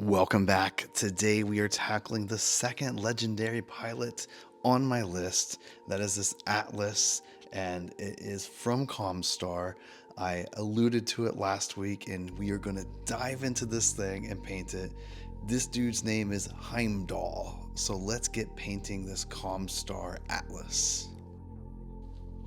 Welcome back. Today we are tackling the second legendary pilot on my list. That is this Atlas, and it is from ComStar. I alluded to it last week, and we are going to dive into this thing and paint it. This dude's name is Heimdall, so let's get painting this ComStar Atlas.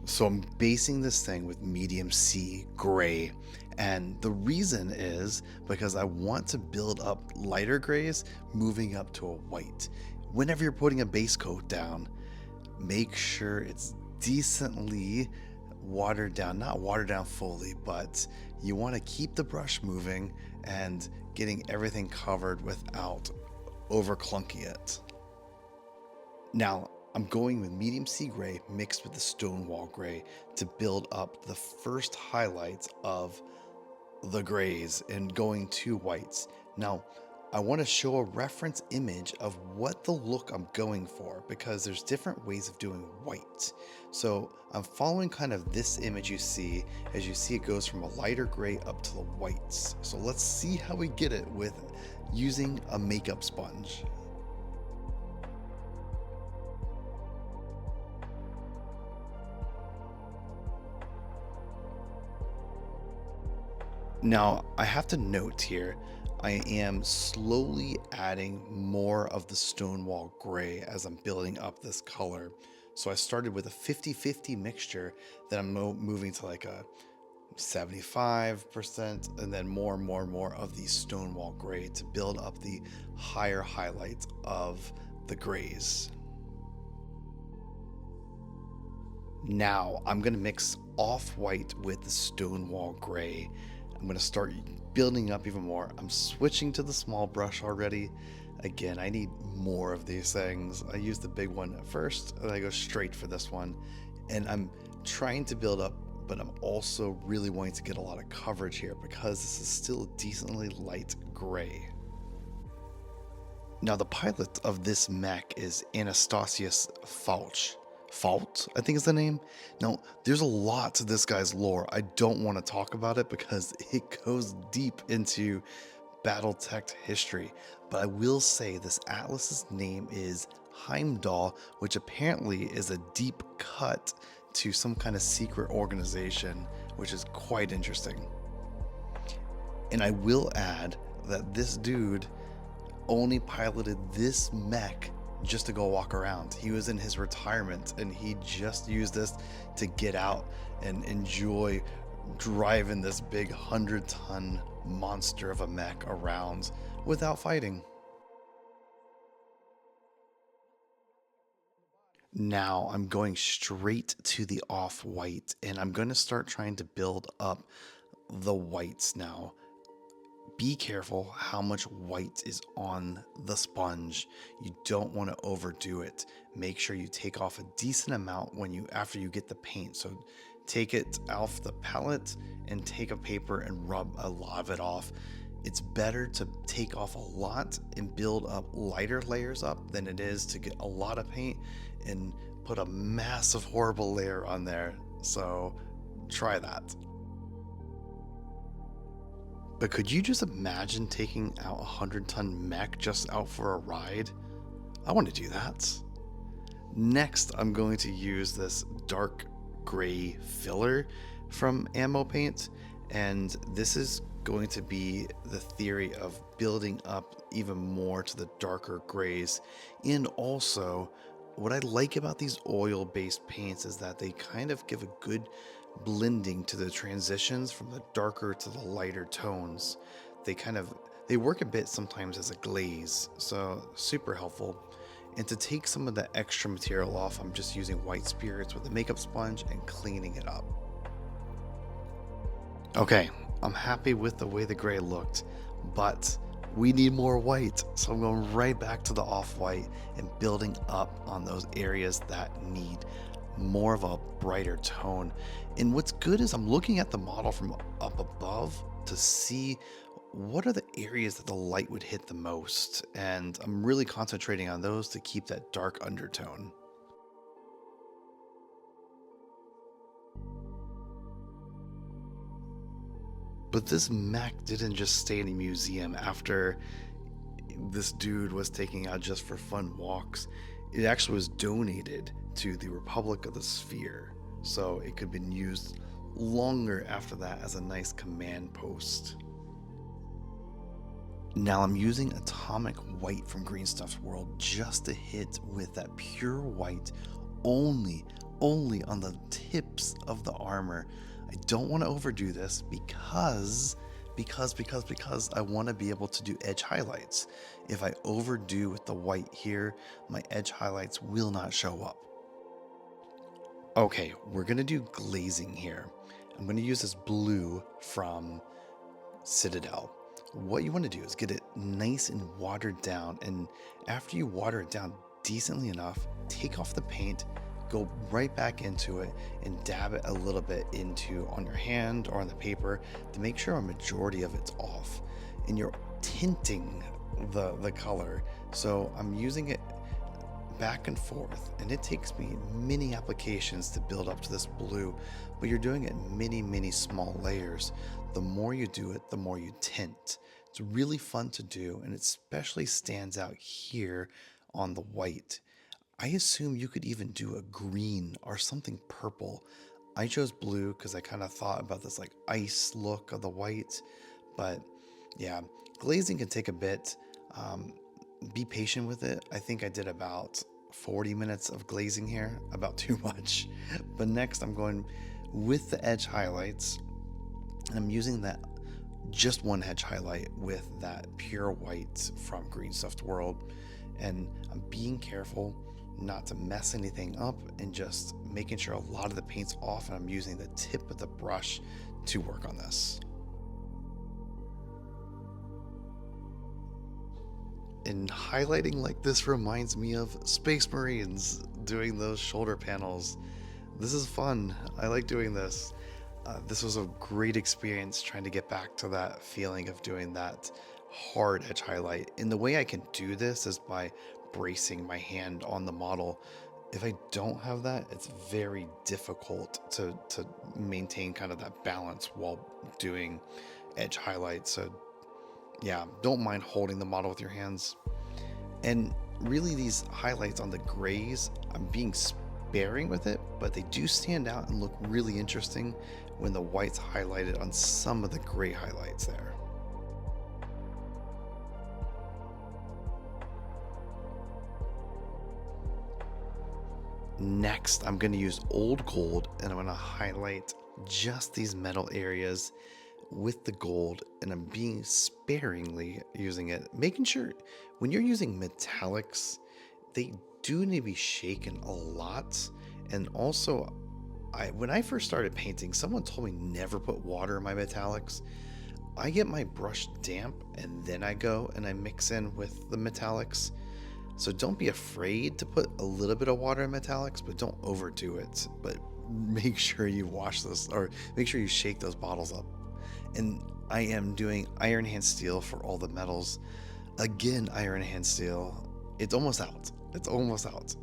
So I'm basing this thing with medium C gray, and the reason is because I want to build up lighter grays moving up to a white. Whenever you're putting a base coat down, make sure it's decently watered down, not watered down fully, but you want to keep the brush moving and getting everything covered without over clunking it. Now, I'm going with medium sea gray mixed with the Stonewall gray to build up the first highlights of the grays and going to whites. Now, I want to show a reference image of what the look I'm going for because there's different ways of doing white. So I'm following kind of this image you see. As you see, it goes from a lighter gray up to the whites. So let's see how we get it with using a makeup sponge. Now, I have to note here, I am slowly adding more of the Stonewall gray as I'm building up this color. So I started with a 50-50 mixture, then I'm moving to like a 75%, and then more of the Stonewall gray to build up the higher highlights of the grays. Now I'm going to mix off-white with the Stonewall gray. I'm going to start building up even more. I'm switching to the small brush already. Again, I need more of these things. I use the big one at first, and I go straight for this one. And I'm trying to build up, but I'm also really wanting to get a lot of coverage here because this is still decently light gray. Now, the pilot of this mech is Anastasius Focht. Fault, I think is the name. Now, there's a lot to this guy's lore. I don't want to talk about it because it goes deep into BattleTech history. But I will say this Atlas's name is Heimdall, which apparently is a deep cut to some kind of secret organization, which is quite interesting. And I will add that this dude only piloted this mech just to go walk around. He was in his retirement and he just used this to get out and enjoy driving this big 100-ton monster of a mech around without fighting. Now I'm going straight to the off-white and I'm going to start trying to build up the whites now. Be careful how much white is on the sponge. You don't want to overdo it. Make sure you take off a decent amount after you get the paint. So take it off the palette and take a paper and rub a lot of it off. It's better to take off a lot and build up lighter layers up than it is to get a lot of paint and put a massive horrible layer on there. So try that. But could you just imagine taking out a 100-ton mech just out for a ride? I want to do that. Next, I'm going to use this dark gray filler from Ammo Paint, and this is going to be the theory of building up even more to the darker grays. And also, what I like about these oil-based paints is that they kind of give a good blending to the transitions from the darker to the lighter tones. They work a bit sometimes as a glaze, so super helpful. And to take some of the extra material off, I'm just using white spirits with a makeup sponge and cleaning it up. Okay, I'm happy with the way the gray looked, but we need more white, so I'm going right back to the off-white and building up on those areas that need more of a brighter tone. And what's good is I'm looking at the model from up above to see what are the areas that the light would hit the most, and I'm really concentrating on those to keep that dark undertone. But this mech didn't just stay in a museum after this dude was taking out just for fun walks. It actually was donated to the Republic of the Sphere, so it could have been used longer after that as a nice command post. Now I'm using Atomic White from Green Stuff's World just to hit with that pure white only on the tips of the armor. I don't want to overdo this because I want to be able to do edge highlights. If I overdo with the white here, my edge highlights will not show up. Okay, we're going to do glazing here. I'm going to use this blue from Citadel. What you want to do is get it nice and watered down, and after you water it down decently enough, take off the paint, go right back into it and dab it a little bit into on your hand or on the paper to make sure a majority of it's off. And you're tinting the color, so I'm using it back and forth, and it takes me many applications to build up to this blue, but you're doing it in many small layers. The more you do it, the more you tint. It's really fun to do, and it especially stands out here on the white. I assume you could even do a green or something purple. I chose blue because I kind of thought about this like ice look of the white, but yeah, glazing can take a bit. Be patient with it. I think I did about 40 minutes of glazing here, about too much. But next I'm going with the edge highlights, and I'm using that just one edge highlight with that pure white from Green Stuffed World, and I'm being careful not to mess anything up and just making sure a lot of the paint's off, and I'm using the tip of the brush to work on this. And highlighting like this reminds me of Space Marines doing those shoulder panels. This is fun. I like doing this. This was a great experience trying to get back to that feeling of doing that hard edge highlight. And the way I can do this is by bracing my hand on the model. If I don't have that, it's very difficult to maintain kind of that balance while doing edge highlights. So yeah, don't mind holding the model with your hands. And really these highlights on the grays, I'm being sparing with it, but they do stand out and look really interesting when the white's highlighted on some of the gray highlights there. Next, I'm going to use old gold, and I'm going to highlight just these metal areas with the gold, and I'm being sparingly using it, making sure when you're using metallics, they do need to be shaken a lot. And also, when I first started painting, someone told me never put water in my metallics. I get my brush damp and then I go and I mix in with the metallics. So don't be afraid to put a little bit of water in metallics, but don't overdo it. But make sure you wash this, or make sure you shake those bottles up. And I am doing Iron Hand Steel for all the metals. Again, Iron Hand Steel. It's almost out. It's almost out.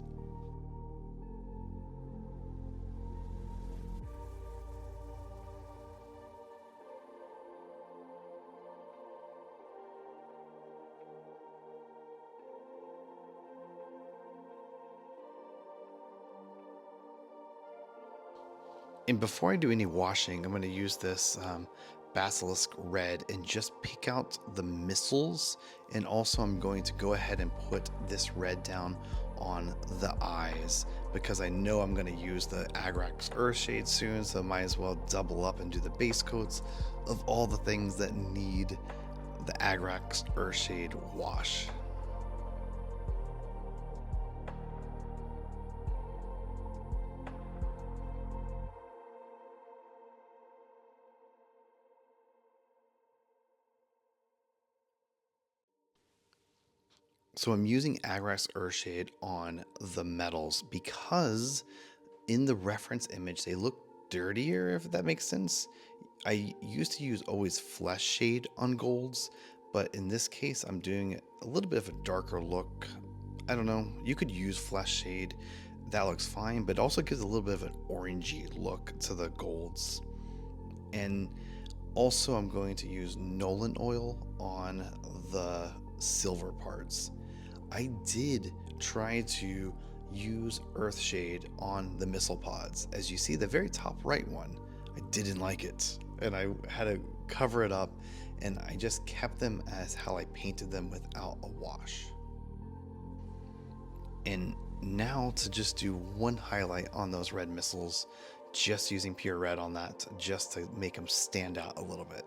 And before I do any washing, I'm going to use this Basilisk red and just pick out the missiles. And also I'm going to go ahead and put this red down on the eyes, because I know I'm going to use the Agrax Earthshade soon, so I might as well double up and do the base coats of all the things that need the Agrax Earthshade wash. So I'm using Agrax Earthshade on the metals because in the reference image they look dirtier, if that makes sense. I used to use always flesh shade on golds, but in this case I'm doing a little bit of a darker look. I don't know, you could use flesh shade, that looks fine, but it also gives a little bit of an orangey look to the golds. And also I'm going to use Nolan oil on the silver parts. I did try to use Earthshade on the missile pods. As you see, the very top right one, I didn't like it, and I had to cover it up, and I just kept them as how I painted them without a wash. And now to just do one highlight on those red missiles, just using pure red on that, just to make them stand out a little bit.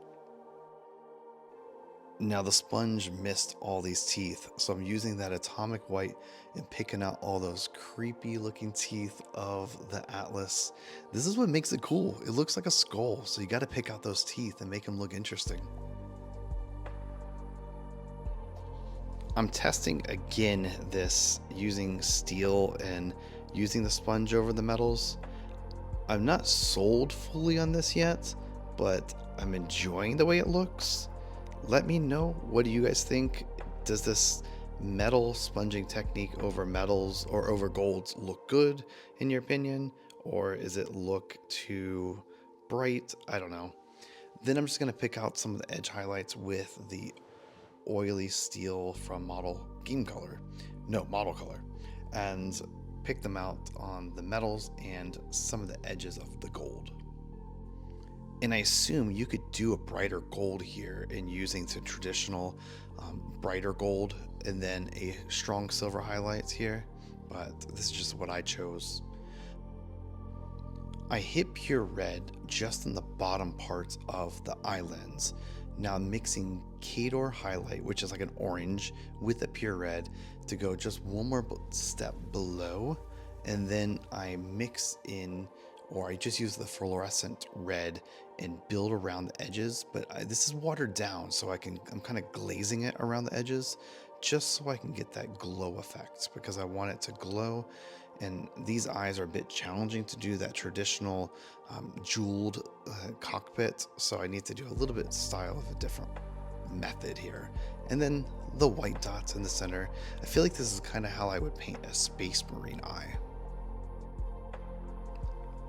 Now the sponge missed all these teeth, so I'm using that atomic white and picking out all those creepy looking teeth of the Atlas. This is what makes it cool. It looks like a skull, so you got to pick out those teeth and make them look interesting. I'm testing again this using steel and using the sponge over the metals. I'm not sold fully on this yet, but I'm enjoying the way it looks. Let me know, what do you guys think? Does this metal sponging technique over metals or over golds look good in your opinion? Or is it look too bright? I don't know. Then I'm just going to pick out some of the edge highlights with the oily steel from model color, and pick them out on the metals and some of the edges of the gold. And I assume you could do a brighter gold here in using the traditional brighter gold and then a strong silver highlights here, but this is just what I chose. I hit pure red just in the bottom parts of the eye lens. Now I'm mixing Kahdor Highlight, which is like an orange, with a pure red to go just one more step below, and then I mix in, or I just use the fluorescent red and build around the edges, but this is watered down, so I'm kind of glazing it around the edges just so I can get that glow effect, because I want it to glow. And these eyes are a bit challenging to do that traditional jeweled cockpit, so I need to do a little bit style of a different method here. And then the white dots in the center. I feel like this is kind of how I would paint a Space Marine eye.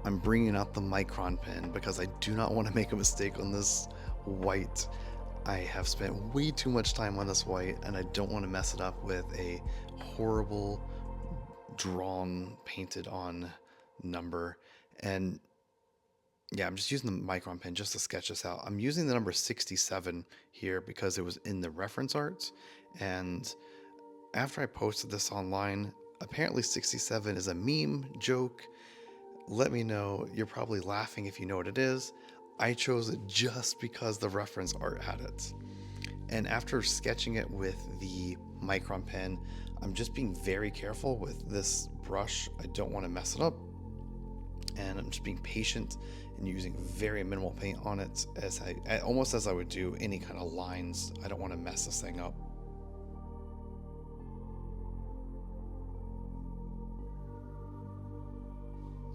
I'm bringing out the micron pen because I do not want to make a mistake on this white. I have spent way too much time on this white, and I don't want to mess it up with a horrible drawn, painted on number. And yeah, I'm just using the micron pen just to sketch this out. I'm using the number 67 here because it was in the reference art, and after I posted this online, apparently 67 is a meme joke. Let me know. You're probably laughing if you know what it is. I chose it just because the reference art had it. And after sketching it with the micron pen, I'm just being very careful with this brush. I don't want to mess it up. And I'm just being patient and using very minimal paint on it, as almost as I would do any kind of lines. I don't want to mess this thing up.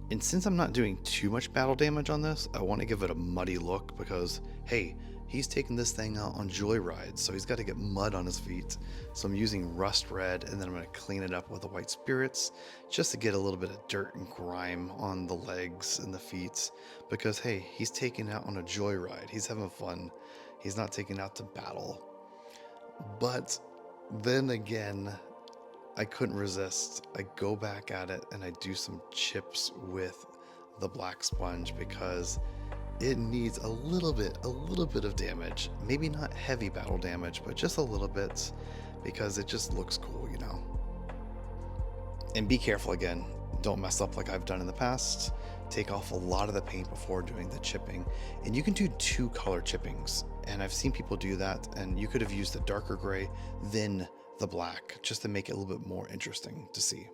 And since I'm not doing too much battle damage on this, I want to give it a muddy look because, hey, he's taking this thing out on joyride, so he's got to get mud on his feet. So I'm using rust red, and then I'm going to clean it up with the white spirits just to get a little bit of dirt and grime on the legs and the feet. Because, hey, he's taking out on a joyride. He's having fun. He's not taking out to battle. But then again, I couldn't resist. I go back at it and I do some chips with the black sponge because it needs a little bit of damage. Maybe not heavy battle damage, but just a little bit, because it just looks cool, you know. And be careful again. Don't mess up like I've done in the past. Take off a lot of the paint before doing the chipping. And you can do 2 color chippings. And I've seen people do that, and you could have used the darker gray, then the black, just to make it a little bit more interesting to see.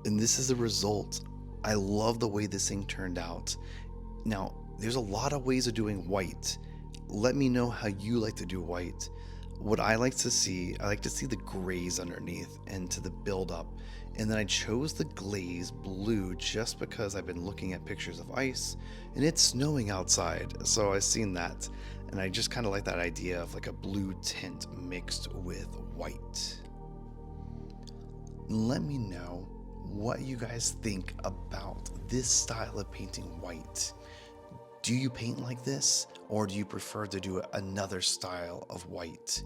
And this is the result. I love the way this thing turned out. Now, there's a lot of ways of doing white. Let me know how you like to do white. What I like to see the grays underneath and to the build up. And then I chose the glaze blue just because I've been looking at pictures of ice and it's snowing outside. So I've seen that, and I just kind of like that idea of like a blue tint mixed with white. Let me know, what you guys think about this style of painting white. Do you paint like this, or do you prefer to do another style of white?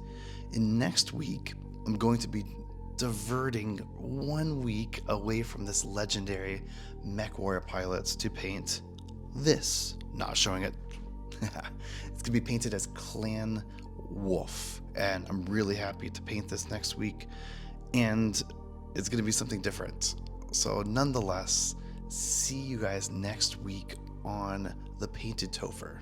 And next week, I'm going to be diverting 1 week away from this legendary Mech Warrior Pilots to paint this. Not showing it. It's going to be painted as Clan Wolf, and I'm really happy to paint this next week, and it's going to be something different. So nonetheless, see you guys next week on the Painted Topher.